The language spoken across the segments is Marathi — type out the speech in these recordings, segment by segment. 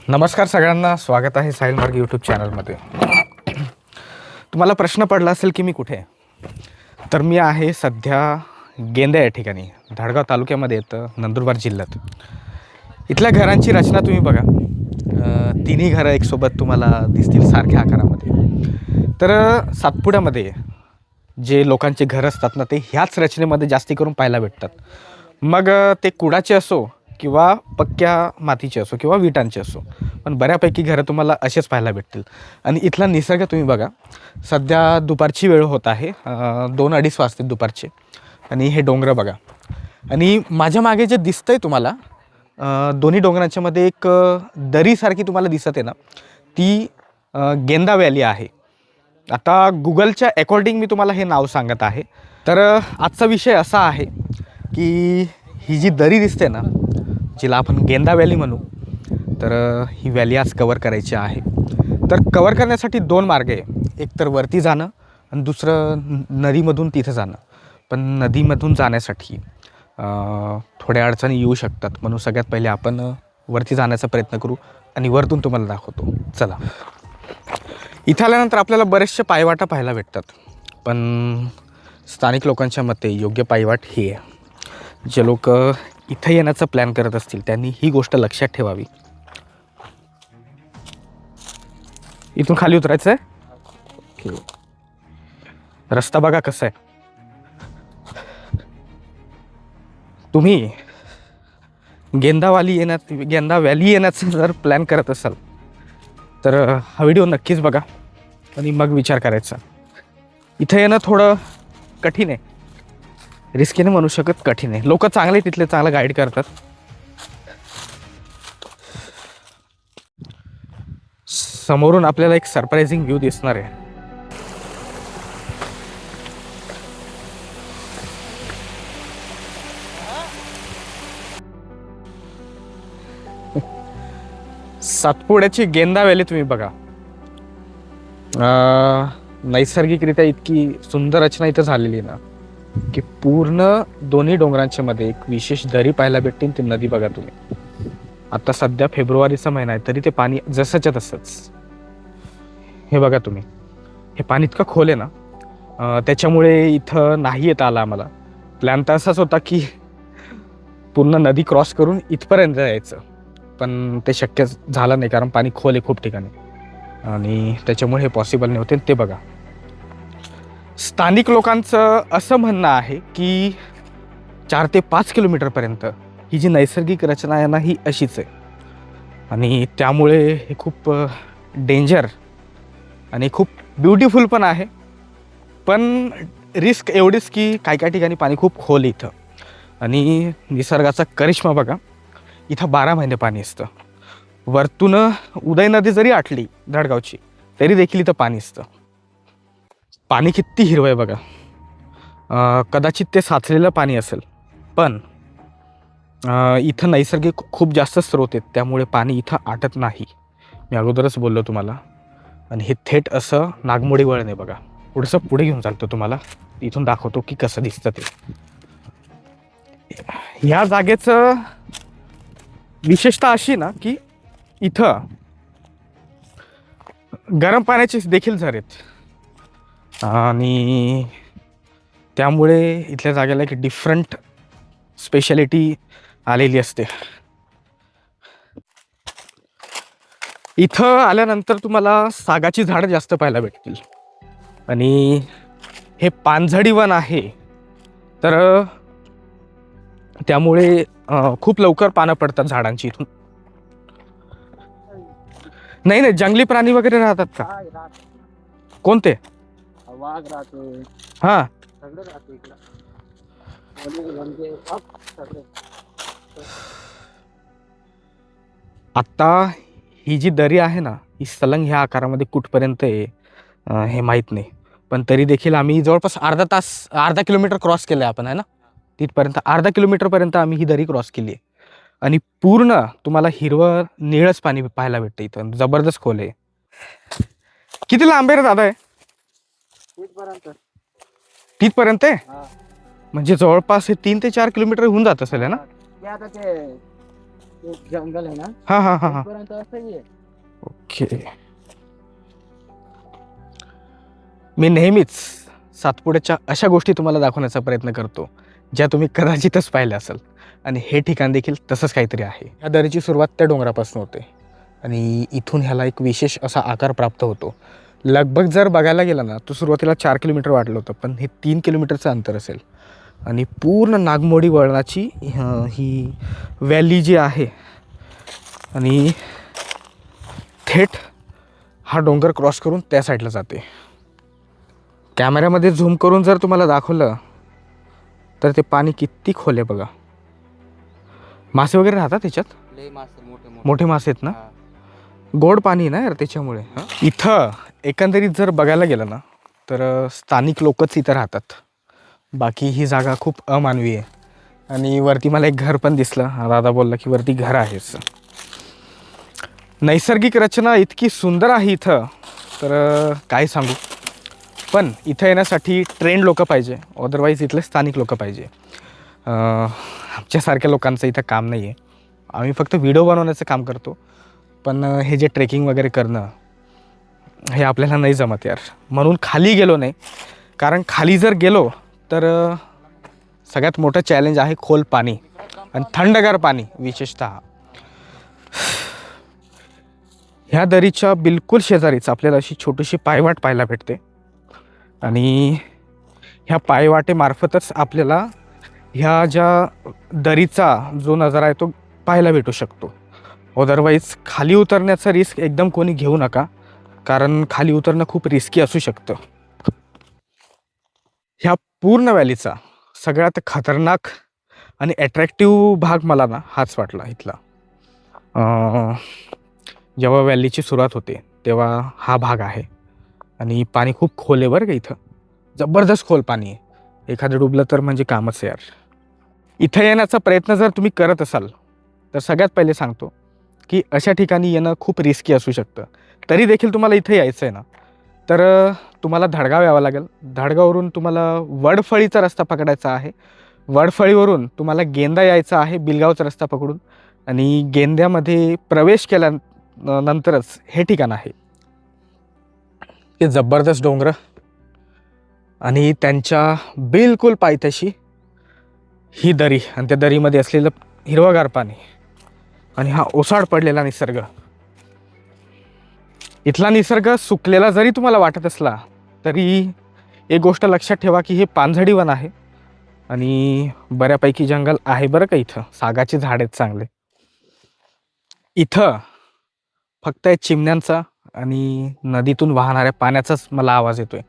नमस्कार सगळ्यांना, स्वागत आहे साहिल मार्ग यूट्यूब चॅनलमध्ये. तुम्हाला प्रश्न पडला असेल की मी कुठे आहे. तर मी आहे सध्या गेंदा या ठिकाणी, धाडगाव तालुक्यामध्ये येतं, नंदुरबार जिल्ह्यात. इथल्या घरांची रचना तुम्ही बघा. तिन्ही घरं एकसोबत तुम्हाला दिसतील सारख्या आकारामध्ये. तर सातपुड्यामध्ये जे लोकांचे घर असतात ना, ते ह्याच रचनेमध्ये जास्ती करून पाहायला भेटतात. मग ते कुडाचे असो किंवा पक्क्या मातीचे असो किंवा विटांचे असो, पण बऱ्यापैकी घरं तुम्हाला असेच पाहायला भेटतील. आणि इथला निसर्ग तुम्ही बघा. सध्या दुपारची वेळ होत आहे, 2-2:30 वाजतील दुपारचे. आणि हे डोंगर बघा. आणि माझ्या मागे जे दिसतंय तुम्हाला, दोन्ही डोंगरांच्या मध्ये एक दरीसारखी तुम्हाला दिसत आहे ना, ती गेंदा व्हॅली आहे. आता गुगलच्या अकॉर्डिंग मी तुम्हाला हे नाव सांगत आहे. तर आजचा विषय असा आहे की ही जी दरी दिसते ना, जिला आपण गेंदा व्हॅली म्हणू, तर ही व्हॅली आज कवर करायची आहे. तर कवर करण्यासाठी 2 मार्ग आहे. एक तर वरती जाणं आणि दुसरं नदीमधून तिथं जाणं. पण नदीमधून जाण्यासाठी थोड्या अडचणी येऊ शकतात, म्हणून सगळ्यात पहिले आपण वरती जाण्याचा प्रयत्न करू आणि वरतून तुम्हाला दाखवतो. चला. इथं आल्यानंतर आपल्याला बरेचसे पायवाटा पाहायला भेटतात, पण स्थानिक लोकांच्या मते योग्य पायवाट ही आहे. जे लोक इथं येण्याचा प्लॅन करत असतील त्यांनी ही गोष्ट लक्षात ठेवावी. इथून खाली उतरायचं आहे. रस्ता बघा कसा आहे. तुम्ही गेंदा व्हॅली येण्याचा जर प्लॅन करत असाल तर हा व्हिडिओ नक्कीच बघा आणि मग विचार करायचा. इथं येणं थोडं कठीण आहे, रिस्की नाही म्हणू शकत, कठीण आहे. लोक चांगले तिथले चांगलं गाईड करतात. समोरून आपल्याला एक सरप्राइझिंग व्ह्यू दिसणार आहे. सातपुड्याची गेंदा व्हॅली तुम्ही बघा. नैसर्गिकरित्या इतकी सुंदर रचना इथं झालेली ना की पूर्ण दोन्ही डोंगरांच्या मध्ये एक विशेष दरी पाहायला भेटते. ती नदी बघा तुम्ही. आता सध्या फेब्रुवारीचा महिना आहे तरी ते पाणी जसंच्या तसंच. हे बघा तुम्ही, हे पाणी इतकं खोल आहे ना, त्याच्यामुळे इथं नाही येता आलं आम्हाला. प्लॅन तर असाच होता की पूर्ण नदी क्रॉस करून इथपर्यंत यायचं, पण ते शक्य झालं नाही कारण पाणी खोल आहे खूप ठिकाणी आणि त्याच्यामुळे हे पॉसिबल नाही होते. ते बघा. स्थानिक लोकांचं असं म्हणणं आहे की 4 ते 5 किलोमीटरपर्यंत ही जी नैसर्गिक रचना आहे ना, ही अशीच आहे. आणि त्यामुळे हे खूप डेंजर आणि खूप ब्युटिफुल पण आहे. पण रिस्क एवढीच की काही ठिकाणी पाणी खूप खोल इथं. आणि निसर्गाचा करिश्मा बघा. इथं 12 महिने पाणी असतं. वरतून उदय नदी जरी आटली धाडगावची तरी देखील इथं पाणी असतं. पाणी किती हिरवं आहे बघा. कदाचित ते साचलेलं पाणी असेल, पण इथं नैसर्गिक खूप जास्त स्रोत आहेत, त्यामुळे पाणी इथं आटत नाही. मी अगोदरच बोललो तुम्हाला. आणि हे थेट असं नागमोडी वळण आहे बघा. पुढचं पुढे घेऊन चालतो तुम्हाला, इथून दाखवतो की कसं दिसतं ते. ह्या जागेचं विशेषता अशी ना की इथं गरम पाण्याचे देखील झरे आहेत आणि त्यामुळे इथल्या जागेला एक डिफरंट स्पेशालिटी आलेली असते. इथं आल्यानंतर तुम्हाला सागाची झाडं जास्त पाहायला भेटतील. आणि हे पानझडी वन आहे, तर त्यामुळे खूप लवकर पानं पडतात झाडांची इथून. नाही, जंगली प्राणी वगैरे राहतात का? कोणते? वाघ राहतो, हा. सगळं राहतो इकडं. आता ही जी दरी आहे ना, ही सलंग ह्या आकारामध्ये कुठपर्यंत आहे हे माहीत नाही, पण तरी देखील आम्ही जवळपास अर्धा किलोमीटर क्रॉस केलं आहे आपण, आहे ना. तिथपर्यंत अर्धा किलोमीटरपर्यंत आम्ही ही दरी क्रॉस केली आहे. आणि पूर्ण तुम्हाला हिरवं निळच पाणी पाहायला भेटतं इथं. जबरदस्त खोल आहे. किती लांब आहे रे दादा? आहे तिथपर्यंत आहे. म्हणजे जवळपास हे 3 ते 4 किलोमीटर होऊन जात असेल, है ना. ते जंगल आहे ना हां हां हां हां. पर्यंत असंही आहे. ओके. मी नेहमीच सातपुड्याच्या अशा गोष्टी तुम्हाला दाखवण्याचा प्रयत्न करतो ज्या तुम्ही कदाचितच पाहिल्या असाल. आणि हे ठिकाण देखील तसंच काहीतरी आहे. ह्या दरीची सुरुवात त्या डोंगरापासून होते आणि इथून ह्याला एक विशेष असा आकार प्राप्त होतो. लगभग जर बघायला गेलं ना तर सुरुवातीला 4 किलोमीटर वाटलं होतं, पण हे 3 किलोमीटरचं अंतर असेल. आणि पूर्ण नागमोडी वळणाची ही व्हॅली जी आहे आणि थेट हा डोंगर क्रॉस करून त्या साईडला जाते. कॅमेऱ्यामध्ये झूम करून जर तुम्हाला दाखवलं तर ते पाणी किती खोल आहे बघा. मासे वगैरे राहतात त्याच्यात, लय मासे मोठे मोठे मासे आहेत ना. हा. गोड पाणी आहे ना यार त्याच्यामुळे. इथं एकंदरीत जर बघायला गेलं ना तर स्थानिक लोकच इथं राहतात. बाकी ही जागा खूप अमानवी आहे. आणि वरती मला एक घर पण दिसलं. दादा बोलला की वरती घर आहेच. नैसर्गिक रचना इतकी सुंदर आहे इथं तर काय सांगू. पण इथं येण्यासाठी ट्रेंड लोक पाहिजे, अदरवाईज इथले स्थानिक लोक पाहिजे. आमच्यासारख्या लोकांचं इथं काम नाही आहे. आम्ही फक्त व्हिडिओ बनवण्याचं काम करतो. पण हे जे ट्रेकिंग वगैरे करणं हे आपल्याला नाही जमत यार. म्हणून खाली गेलो नाही. कारण खाली जर गेलो तर सगळ्यात मोठं चॅलेंज आहे खोल पाणी आणि थंडगार पाणी विशेषतः. ह्या दरीच्या बिलकुल शेजारीच आपल्याला अशी छोटीशी पायवाट पाहायला भेटते. आणि ह्या पायवाटेमार्फतच आपल्याला ह्या ज्या दरीचा जो नजारा आहे तो पाहायला भेटू शकतो. अदरवाईज खाली उतरण्याचा रिस्क एकदम कोणी घेऊ नका, कारण खाली उतरणं खूप रिस्की असू शकतं. ह्या पूर्ण व्हॅलीचा सगळ्यात खतरनाक आणि ॲट्रॅक्टिव्ह भाग मला ना हाच वाटला इथला. जेव्हा व्हॅलीची सुरुवात होते तेव्हा हा भाग आहे आणि पाणी खूप खोल आहे बरं का. इथं जबरदस्त खोल पाणी आहे. एखादं डुबलं तर म्हणजे कामच आहे यार. इथं येण्याचा प्रयत्न जर तुम्ही करत असाल तर सगळ्यात पहिले सांगतो की अशा ठिकाणी येणं खूप रिस्की असू शकतं. तरी देखील तुम्हाला इथं यायचं आहे ना तर तुम्हाला धडगाव यावं लागेल. धडगाववरून तुम्हाला वडफळीचा रस्ता पकडायचा आहे. वडफळीवरून तुम्हाला गेंदा यायचा आहे बिलगावचा रस्ता पकडून. आणि गेंद्यामध्ये प्रवेश केल्यानंतरच हे ठिकाण आहे. ते जबरदस्त डोंगर आणि त्यांच्या बिलकुल पायथ्याशी ही दरी आणि त्या दरीमध्ये असलेलं हिरवगार पाणी आणि हा ओसाड पडलेला निसर्ग. इथला निसर्ग सुकलेला जरी तुम्हाला वाटत असला तरी एक गोष्ट लक्षात ठेवा की हे पानझडी वन आहे आणि बऱ्यापैकी जंगल आहे बरं का. इथं सागाचे झाड आहेत चांगले. इथं फक्त चिमण्यांचा आणि नदीतून वाहणाऱ्या पाण्याचाच मला आवाज येतोय.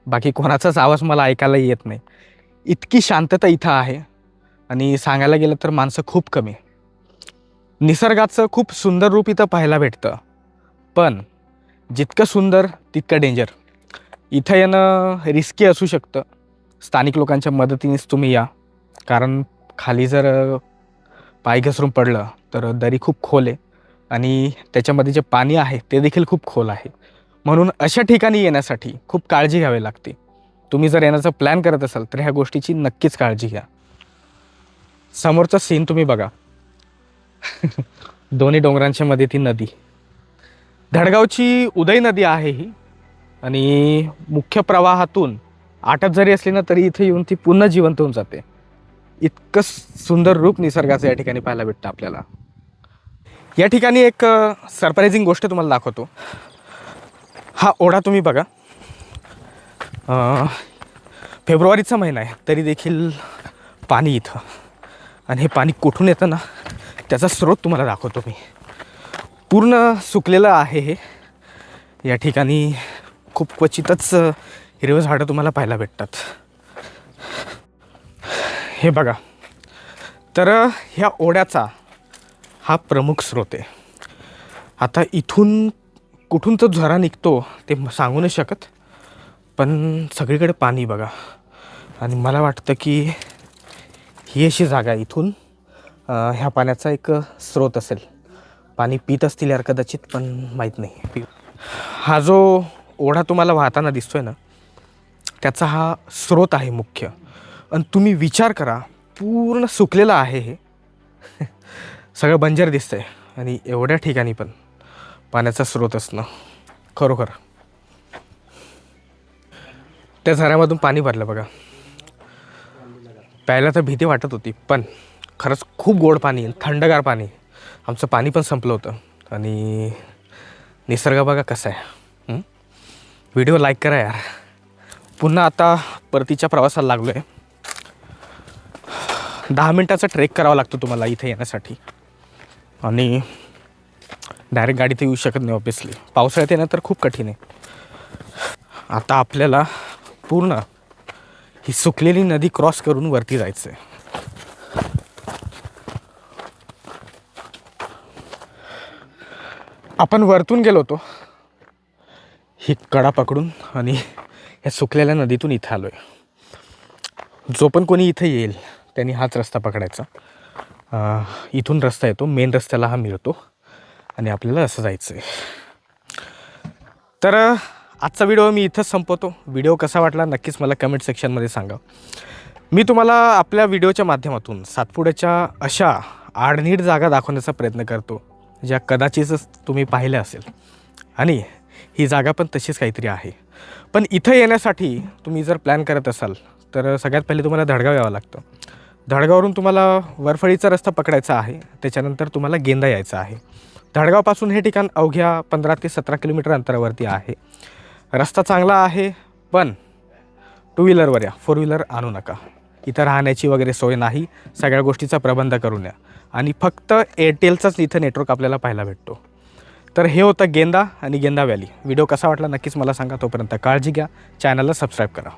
बाकी कोणाचाच आवाज मला ऐकायला येत नाही. इतकी शांतता इथं आहे. आणि सांगायला गेलं तर माणसं खूप कमी. निसर्गाचं खूप सुंदर रूप इथं पाहायला भेटतं. पण जितकं सुंदर तितकं डेंजर. इथं येणं रिस्की असू शकतं. स्थानिक लोकांच्या मदतीनेच तुम्ही या, कारण खाली जर पाय घसरून पडलं तर दरी खूप खोल आहे आणि त्याच्यामध्ये जे पाणी आहे ते देखील खूप खोल आहे. म्हणून अशा ठिकाणी येण्यासाठी खूप काळजी घ्यावी लागते. तुम्ही जर येण्याचा प्लॅन करत असाल तर ह्या गोष्टीची नक्कीच काळजी घ्या. समोरचा सीन तुम्ही बघा. दोन्ही डोंगरांच्या मध्ये ती नदी, धडगावची उदय नदी आहे ही. आणि मुख्य प्रवाहातून आटत जरी असली ना तरी इथे येऊन ती पुन्हा जिवंत होऊन जाते. इतकं सुंदर रूप निसर्गाचं या ठिकाणी पाहायला भेटतं आपल्याला. या ठिकाणी एक सरप्राइझिंग गोष्ट तुम्हाला दाखवतो. हा ओढा तुम्ही बघा. फेब्रुवारीचा महिना आहे तरी देखील पाणी इथं. आणि हे पाणी कुठून येतं ना त्याचा स्रोत तुम्हाला दाखवतो मी. पूर्ण सुकलेलं आहे हे. या ठिकाणी खूप क्वचितच हिरवं झाडं तुम्हाला पाहायला भेटतात. हे बघा. तर ह्या ओढ्याचा हा प्रमुख स्रोत आहे. आता इथून कुठून तो झरा निघतो ते सांगू नाही शकत, पण सगळीकडे पाणी बघा. आणि मला वाटतं की ही अशी जागा आहे, इथून ह्या पाण्याचा एक स्रोत असेल. पाणी पित असतील यार कदाचित, पण माहीत नाही. हा जो ओढा तुम्हाला वाहताना दिसतोय ना त्याचा हा स्रोत आहे मुख्य. आणि तुम्ही विचार करा, पूर्ण सुकलेला आहे हे. सगळं बंजर दिसतं आहे आणि एवढ्या ठिकाणी पण पाण्याचा स्रोत असणं खरोखर. त्या झऱ्यामधून पाणी भरलं बघा. प्यायला तर भीती वाटत होती, पण खरंच खूप गोड पाणी, थंडगार पाणी. आमचं पाणी पण संपलं होतं आणि निसर्ग बघा कसा आहे. व्हिडिओ लाईक करा यार. पुन्हा आता परतीच्या प्रवासाला लागलो आहे. 10 मिनटाचा ट्रेक करावा लागतो तुम्हाला इथे येण्यासाठी आणि डायरेक्ट गाडी तर येऊ शकत नाही ऑब्वियसली. पावसाळ्यात येणं तर खूप कठीण आहे. आता आपल्याला पूर्ण ही सुकलेली नदी क्रॉस करून वरती जायचं आहे. आपण वरतून गेलो होतो ही कडा पकडून आणि या सुकलेल्या नदीतून इथं आलो आहे. जो पण कोणी इथं येईल त्यांनी हाच रस्ता पकडायचा. इथून रस्ता येतो, मेन रस्त्याला हा मिळतो आणि आपल्याला असं जायचं आहे. तर आजचा व्हिडिओ मी इथंच संपवतो. व्हिडिओ कसा वाटला नक्कीच मला कमेंट सेक्शनमध्ये सांगा. मी तुम्हाला आपल्या व्हिडिओच्या माध्यमातून सातपुड्याच्या अशा आडनीट जागा दाखवण्याचा प्रयत्न करतो ज्या कदाचितच तुम्ही पाहिल्या असेल आणि ही जागा पण तशीच काहीतरी आहे. पण इथं येण्यासाठी तुम्ही जर प्लॅन करत असाल तर सगळ्यात पहिले तुम्हाला धडगाव यावं लागतं. धडगावरून तुम्हाला वरफळीचा रस्ता पकडायचा आहे. त्याच्यानंतर तुम्हाला गेंदा यायचं आहे. धडगावपासून हे ठिकाण अवघ्या 15 ते 17 किलोमीटर अंतरावरती आहे. रस्ता चांगला आहे, पण 2 व्हीलरवर या, 4 व्हीलर आणू नका. इथं राहण्याची वगैरे सोय नाही. सगळ्या गोष्टीचा प्रबंध करून या आणि फक्त एअरटेलचाच इथं नेटवर्क आपल्याला पाहायला भेटतो. तर हे होतं गेंदा आणि गेंदा व्हॅली. व्हिडिओ कसा वाटला नक्कीच मला सांगा. तोपर्यंत काळजी घ्या. चॅनलला सबस्क्राईब करा.